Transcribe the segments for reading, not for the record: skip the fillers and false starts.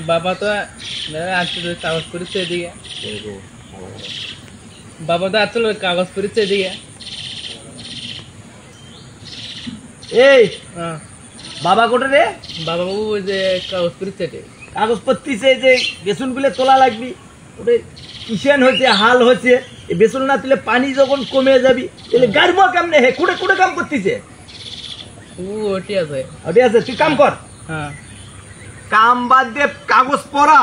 বাবা তো কাগজ করেছে এদিকে, বাবা তো আসলে কাগজ করেছে এদিকে। এই বাবা কোটে রে? বাবা বাবু ওই যে কাগজ করেছে, কাগজ পত্রিছে যে বেসন গুলো তোলা লাগবি, ওটা কিষেন হয়েছে, হাল হয়েছে, বেসন না তুলে পানি যখন কমে যাবি তাহলে গাড়বো কেমনে? হে কুড়ে কুড়ে কাম করতেছে। ওটি আছে, ওটি আছে, তুই কাম কর। হ্যাঁ, কাম বাদ দিয়ে কাগজ পড়া,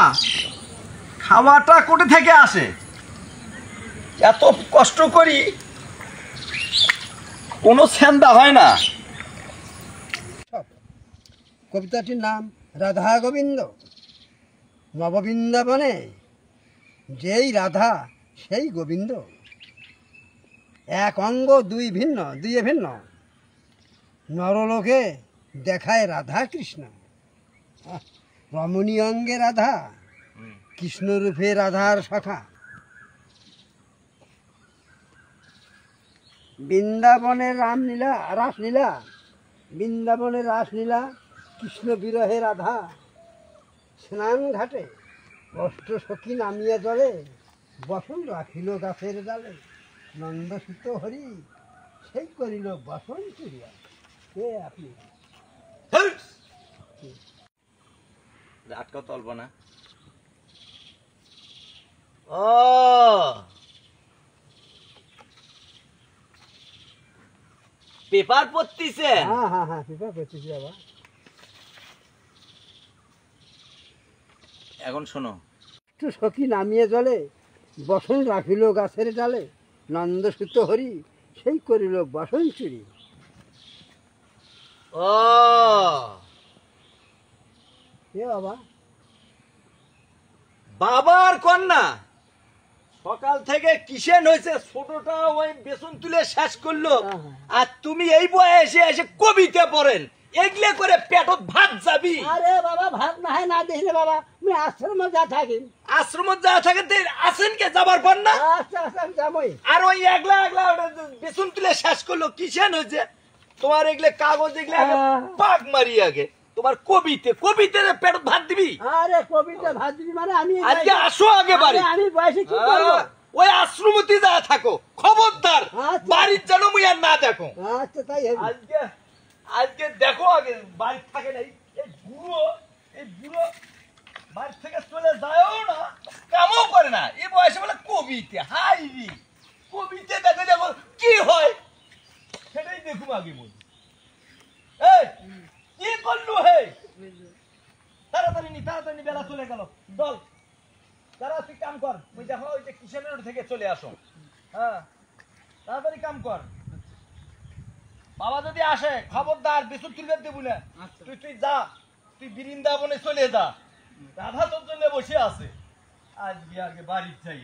খাওয়াটা কোটে থেকে আসে? এত কষ্ট করি কোনো সেন্দা হয় না। কবিতাটির নাম রাধা গোবিন্দ। নববৃন্দাবনে যেই রাধা সেই গোবিন্দ, এক অঙ্গ দুই ভিন্ন, দুইয়ে ভিন্ন, নরলোকে দেখায় রাধা কৃষ্ণ। রমণী অঙ্গে রাধা, কৃষ্ণরূপে রাধার সখা। বৃন্দাবনের রামলীলা, রাসলীলা, বৃন্দাবনের রাসলীলা, কৃষ্ণ বিরহে রাধা। স্নান ঘাটে অষ্ট সখী নামিয়া জলে, বসন রাখিল গাছের ডালে। নন্দসুত হরি সেই করিল বসন চুরিয়া। কে আপনি? আটকা চলবো না। ও পেপার পড়তিছে? হ্যাঁ হ্যাঁ হ্যাঁ, পেপার পড়তেছি বাবা। এখন শোনো। একটু সখী নামিয়ে জলে, বসন রাখিল গাছের ডালে। নন্দসুত হরি সেই করিল বসন চুরি। ও কে বাবা? বাবার কন্যা সকাল থেকে কিসেন হয়েছে, ছোটটা ওই বেসন তুলে শেষ করলো, আর তুমি এই বয়সে এসে কবিতা পড়েন, এগলে করে পেটত ভাত যাবি? আরে বাবা, ভাত না হয় না দেখলে বাবা, আমি আশ্রমে যা থাকি। আশ্রমত যা থাকে আসেন কে যাবার পর না? আচ্ছা আচ্ছা, আমি যাবই। আর ওই একলা একলা বেসন তুলে শেষ করলো, কিসেন হয়েছে তোমার? এগলে কাগজ এগলে পাক মারি আগে তোমার কবিতে, কবিতে পেটত ভাত দিবি? আরে কবিতা ভাত দিবি মানে আমি আজকে আসো আগে বাড়ি। আমি বয়সে কি করবো? ওই আশ্রমতি যা থাকো, খবরদার বাড়ির যেন মুই আর না দেখো। আচ্ছা তাই হবে। আজকে আজকে দেখো আগে বাড়ি থাকে নাই। এই বুড়ো বাড়ি থেকে চলে যায়ও না, কামও করে না, এই বয়সে বলে কবিতে। হাই রে, কবিতে দেখে দেখো কি হয় সেটাই দেখুম আগে বল। এই কি করলু? হে তাড়াতাড়ি নি, তাড়াতাড়ি, বেলা চলে গেল। দল তারা তুই কাম কর, ওই দেখো ওই যে কিষেনের থেকে চলে আসো। হ্যাঁ তাড়াতাড়ি কাম কর। বাবা যদি আসে খবরদার বিশুদ্ধ তুলবে দেবো না। তুই যা, তুই বৃন্দাবনে চলে যা, রাধা তোর জন্য বসে আছে। আজকে আগে বাড়ি যাই।